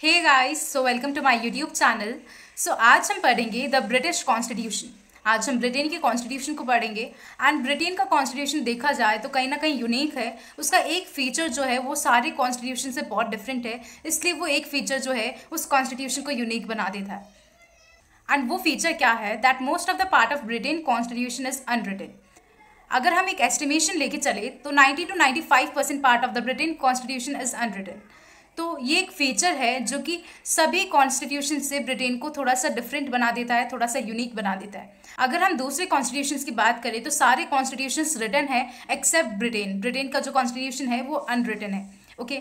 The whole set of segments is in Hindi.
Hey guys, so welcome to my YouTube channel. So आज हम पढ़ेंगे द ब्रिटिश कॉन्स्टिट्यूशन। आज हम ब्रिटेन के कॉन्स्टिट्यूशन को पढ़ेंगे। एंड ब्रिटेन का कॉन्स्टिट्यूशन देखा जाए तो कहीं ना कहीं यूनिक है। उसका एक फीचर जो है वो सारे कॉन्स्टिट्यूशन से बहुत डिफरेंट है, इसलिए वो एक फीचर जो है उस कॉन्स्टिट्यूशन को यूनिक बना देता है। एंड वो फीचर क्या है? That most of the part of Britain constitution is unwritten. अगर हम एक एस्टिमेशन लेके चले तो 90 to 95% part of the Britain constitution is unwritten. तो ये एक फीचर है जो कि सभी कॉन्स्टिट्यूशन से ब्रिटेन को थोड़ा सा डिफरेंट बना देता है, थोड़ा सा यूनिक बना देता है। अगर हम दूसरे कॉन्स्टिट्यूशंस की बात करें तो सारे कॉन्स्टिट्यूशंस रिटन है एक्सेप्ट ब्रिटेन। ब्रिटेन का जो कॉन्स्टिट्यूशन है वो अनरिटन है। Okay,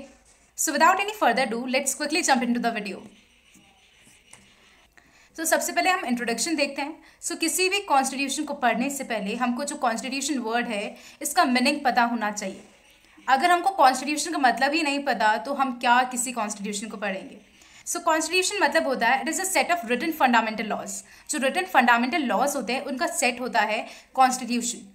so without any further do let's quickly jump into the video. तो सबसे पहले हम इंट्रोडक्शन देखते हैं। सो किसी भी कॉन्स्टिट्यूशन को पढ़ने से पहले हमको जो कॉन्स्टिट्यूशन वर्ड है इसका मीनिंग पता होना चाहिए। अगर हमको कॉन्स्टिट्यूशन का मतलब ही नहीं पता तो हम क्या किसी कॉन्स्टिट्यूशन को पढ़ेंगे। सो कॉन्स्टिट्यूशन मतलब होता है it is a set of written fundamental laws. जो रिटन फंडामेंटल लॉज होते हैं उनका सेट होता है कॉन्स्टिट्यूशन।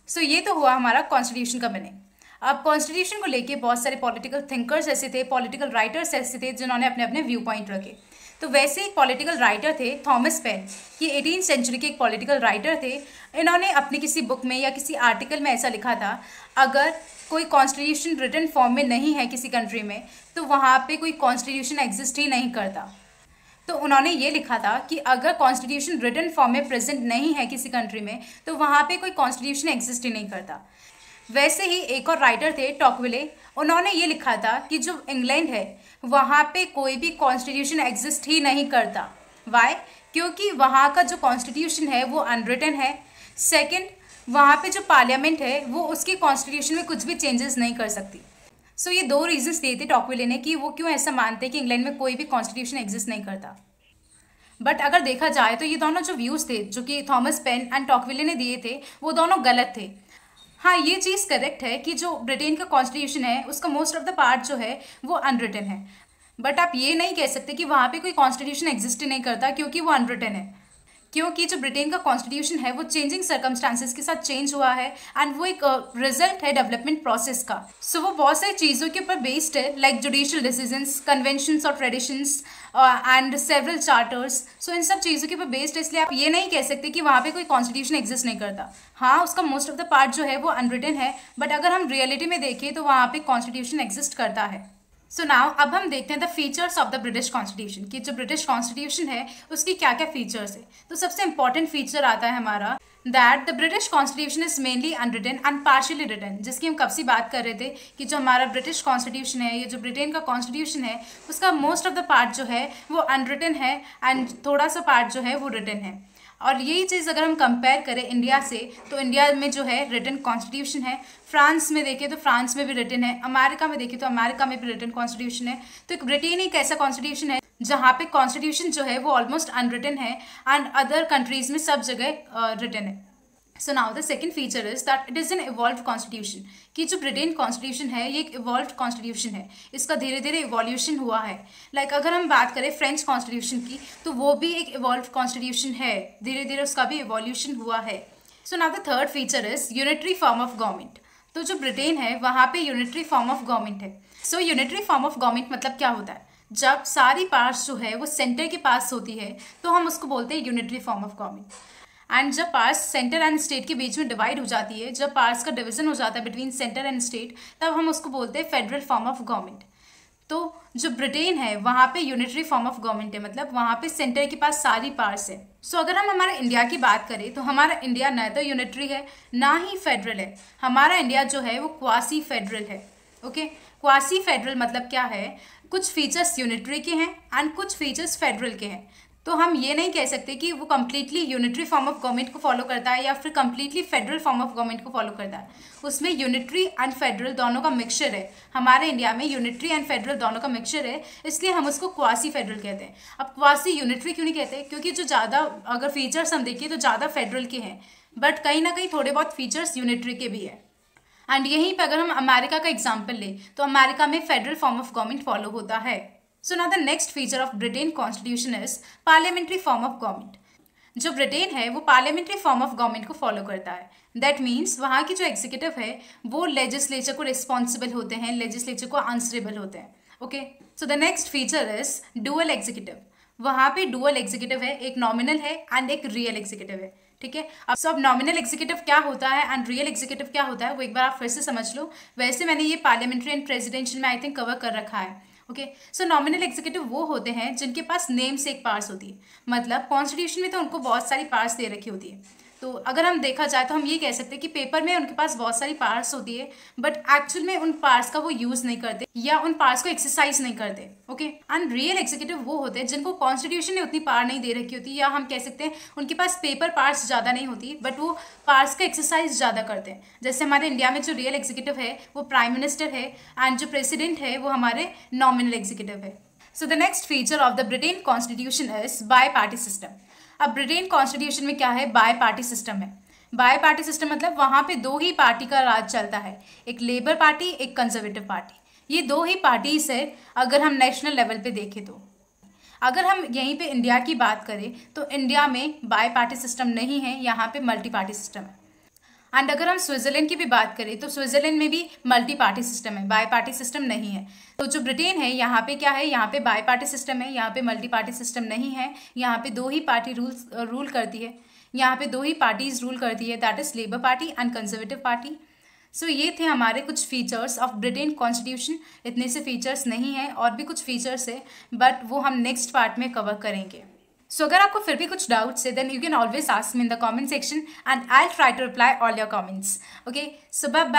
सो ये तो हुआ हमारा कॉन्स्टिट्यूशन का मीनिंग। अब कॉन्स्टिट्यूशन को लेके बहुत सारे पॉलिटिकल थिंकर्स ऐसे थे, पॉलिटिकल राइटर्स ऐसे थे जिन्होंने अपने अपने व्यू पॉइंट रखे। तो वैसे एक पॉलिटिकल राइटर थे थॉमस पेन। ये 18th सेंचुरी के एक पॉलिटिकल राइटर थे। इन्होंने अपनी किसी बुक में या किसी आर्टिकल में ऐसा लिखा था, अगर कोई कॉन्स्टिट्यूशन रिटन फॉर्म में नहीं है किसी कंट्री में तो वहाँ पे कोई कॉन्स्टिट्यूशन एग्जिस्ट ही नहीं करता। तो उन्होंने ये लिखा था कि अगर कॉन्स्टिट्यूशन रिटन फॉर्म में प्रेजेंट नहीं है किसी कंट्री में तो वहाँ पे कोई कॉन्स्टिट्यूशन एग्जिस्ट ही नहीं करता। वैसे ही एक और राइटर थे टॉकविले। उन्होंने ये लिखा था कि जो इंग्लैंड है वहाँ पे कोई भी कॉन्स्टिट्यूशन एग्जिस्ट ही नहीं करता। वाई? क्योंकि वहाँ का जो कॉन्स्टिट्यूशन है वो अनरिटन है। सेकंड, वहाँ पे जो पार्लियामेंट है वो उसके कॉन्स्टिट्यूशन में कुछ भी चेंजेस नहीं कर सकती। सो ये दो रीजंस दिए थे टॉकविले ने कि वो क्यों ऐसा मानते हैं कि इंग्लैंड में कोई भी कॉन्स्टिट्यूशन एग्जिस्ट नहीं करता। बट अगर देखा जाए तो ये दोनों जो व्यूज़ थे जो कि थॉमस पेन एंड टॉकविले ने दिए थे वो दोनों गलत थे। हाँ, ये चीज़ करेक्ट है कि जो ब्रिटेन का कॉन्स्टिट्यूशन है उसका मोस्ट ऑफ द पार्ट जो है वो अनरिटन है। बट आप ये नहीं कह सकते कि वहाँ पे कोई कॉन्स्टिट्यूशन एग्जिस्ट ही नहीं करता क्योंकि वो अनरिटन है। क्योंकि जो ब्रिटेन का कॉन्स्टिट्यूशन है वो चेंजिंग सर्कमस्टांसेस के साथ चेंज हुआ है एंड वो एक रिजल्ट है डेवलपमेंट प्रोसेस का। सो वो बहुत सारी चीज़ों के ऊपर बेस्ड है, लाइक जुडिशियल डिसीजंस, कन्वेंशंस और ट्रेडिशंस एंड सेवरल चार्टर्स। सो इन सब चीज़ों के ऊपर बेस्ड है, इसलिए आप ये नहीं कह सकते कि वहाँ पे कोई कॉन्स्टिट्यूशन एग्जिस्ट नहीं करता। हाँ, उसका मोस्ट ऑफ द पार्ट जो है वो अनरिटन है, बट अगर हम रियलिटी में देखें तो वहाँ पे कॉन्स्टिट्यूशन एग्जिस्ट करता है। सो नाउ अब हम देखते हैं the features of the British constitution कि जो ब्रिटिश कॉन्स्टिट्यूशन है उसकी क्या क्या फीचर्स है। तो सबसे इंपॉर्टेंट फीचर आता है हमारा that the British constitution is mainly unwritten and partially written, जिसकी हम कब से बात कर रहे थे कि जो हमारा ब्रिटिश कॉन्स्टिट्यूशन है, ये जो ब्रिटेन का कॉन्स्टिट्यूशन है उसका मोस्ट ऑफ द पार्ट जो है वो अनरिटन है एंड थोड़ा सा पार्ट जो है वो रिटन है। और यही चीज़ अगर हम कंपेयर करें इंडिया से तो इंडिया में जो है रिटन कॉन्स्टिट्यूशन है। फ्रांस में देखें तो फ्रांस में भी रिटन है। अमेरिका में देखें तो अमेरिका में भी रिटन कॉन्स्टिट्यूशन है। तो एक ब्रिटेन एक ऐसा कॉन्स्टिट्यूशन है जहाँ पे कॉन्स्टिट्यूशन जो है वो ऑलमोस्ट अनरिटन है एंड अदर कंट्रीज में सब जगह रिटन है। So now the second feature is that it is an evolved constitution कि जो ब्रिटेन कॉन्स्टिट्यूशन है ये एक इवॉल्व्ड कॉन्स्टिट्यूशन है। इसका धीरे धीरे इवोल्यूशन हुआ है। लाइक अगर हम बात करें फ्रेंच कॉन्स्टिट्यूशन की तो वो भी एक इवॉल्व्ड कॉन्स्टिट्यूशन है, धीरे धीरे उसका भी इवोल्यूशन हुआ है। So now the third feature is unitary form of government. तो जो ब्रिटेन है वहाँ पे यूनिटरी फॉर्म ऑफ गवर्नमेंट है। सो यूनिटरी फॉर्म ऑफ गवर्नमेंट मतलब क्या होता है? जब सारी पार्ट्स जो है वो सेंटर के पास होती है तो हम उसको बोलते हैं unitary form of government. And जब पार्ट्स सेंटर एंड स्टेट के बीच में डिवाइड हो जाती है, जब पार्ट्स का डिवीजन हो जाता है बिटवीन सेंटर एंड स्टेट, तब हम उसको बोलते हैं फेडरल फॉर्म ऑफ गवर्नमेंट। तो जो ब्रिटेन है वहाँ पे यूनिटरी फॉर्म ऑफ गवर्नमेंट है, मतलब वहाँ पे सेंटर के पास सारी पार्ट्स है। सो अगर हम हमारे इंडिया की बात करें तो हमारा इंडिया ना तो यूनिटरी है ना ही फेडरल है। हमारा इंडिया जो है वो क्वासी फेडरल है। ओके, क्वासी फेडरल मतलब क्या है? कुछ फीचर्स यूनिटरी के हैं एंड कुछ फीचर्स फेडरल के हैं। तो हम ये नहीं कह सकते कि वो completely unitary form of government को फॉलो करता है या फिर completely federal form of government को फॉलो करता है। उसमें यूनिटरी एंड फेडरल दोनों का मिक्सचर है। हमारे इंडिया में यूनिटरी एंड फेडरल दोनों का मिक्सचर है, इसलिए हम उसको क्वासी फेडरल कहते हैं। अब क्वासी यूनिटरी क्यों नहीं कहते? क्योंकि जो ज़्यादा अगर फीचर्स हम देखिए तो ज़्यादा फेडरल के हैं, बट कहीं ना कहीं थोड़े बहुत फीचर्स यूनिटरी के भी है। एंड यहीं पर अगर हम अमेरिका का एग्जाम्पल लें तो अमेरिका में federal form of government follow होता है। So now the next feature of Britain Constitution is parliamentary form of government. जो ब्रिटेन है वो पार्लियामेंट्री फॉर्म ऑफ गवर्नमेंट को फॉलो करता है। दैट मीन्स वहाँ की जो एग्जीक्यूटिव है वो लेजिस्लेचर को रिस्पॉन्सिबल होते हैं, लेजिस्लेचर को आंसरेबल होते हैं। Okay, so the next feature is dual executive. वहाँ पे डुअल एग्जीक्यूटिव है, एक नॉमिनल है एंड एक रियल एग्जीक्यूटिव है, ठीक है। अब नॉमिनल एग्जीक्यूटिव क्या होता है एंड रियल एग्जीक्यूटिव क्या होता है वो एक बार आप फिर से समझ लो। वैसे मैंने ये पार्लियामेंट्री एंड प्रेसिडेंशियल में आई थिंक कवर कर रखा है। ओके, सो नॉमिनल एग्जीक्यूटिव वो होते हैं जिनके पास नेम से एक पार्ट्स होती है, मतलब कॉन्स्टिट्यूशन में तो उनको बहुत सारी पार्ट्स दे रखी होती है। तो अगर हम देखा जाए तो हम ये कह सकते हैं कि पेपर में उनके पास बहुत सारी पार्ट्स होती है, बट एक्चुअल में उन पार्ट्स का वो यूज नहीं करते या उन पार्ट्स को एक्सरसाइज नहीं करते। ओके, एंड रियल एग्जीक्यूटिव वो होते हैं जिनको कॉन्स्टिट्यूशन ने उतनी पावर नहीं दे रखी होती, या हम कह सकते हैं उनके पास पेपर पार्ट्स ज़्यादा नहीं होती, बट वो पार्ट्स का एक्सरसाइज ज़्यादा करते हैं। जैसे हमारे इंडिया में जो रियल एग्जीक्यूटिव है वो प्राइम मिनिस्टर है एंड जो प्रेसिडेंट है वो हमारे नॉमिनल एग्जीक्यूटिव है। So the next feature of the Britain constitution is by party system. अब ब्रिटेन कॉन्स्टिट्यूशन में क्या है, बाय पार्टी सिस्टम है। बाय पार्टी सिस्टम मतलब वहाँ पे दो ही पार्टी का राज चलता है, एक लेबर पार्टी एक कंजर्वेटिव पार्टी। ये दो ही पार्टीज है अगर हम नेशनल लेवल पे देखें तो। अगर हम यहीं पे इंडिया की बात करें तो इंडिया में बाय पार्टी सिस्टम नहीं है, यहाँ पे मल्टी पार्टी सिस्टम है। एंड अगर हम स्विट्जरलैंड की भी बात करें तो स्विट्जरलैंड में भी मल्टी पार्टी सिस्टम है, बाय पार्टी सिस्टम नहीं है। तो जो ब्रिटेन है यहाँ पे क्या है, यहाँ पे बाय पार्टी सिस्टम है, यहाँ पे मल्टी पार्टी सिस्टम नहीं है। यहाँ पे दो ही पार्टी रूल करती है, यहाँ पे दो ही पार्टीज रूल करती है, that is Labour Party and Conservative Party. So ये थे हमारे कुछ फीचर्स ऑफ ब्रिटेन कॉन्स्टिट्यूशन। इतने से फीचर्स नहीं है, और भी कुछ फीचर्स है, बट वो हम नेक्स्ट पार्ट में कवर करेंगे। सो अगर आपको फिर भी कुछ डाउट्स है then you can always ask me in the comment section and I will try to reply all your comments. Okay, so bye bye.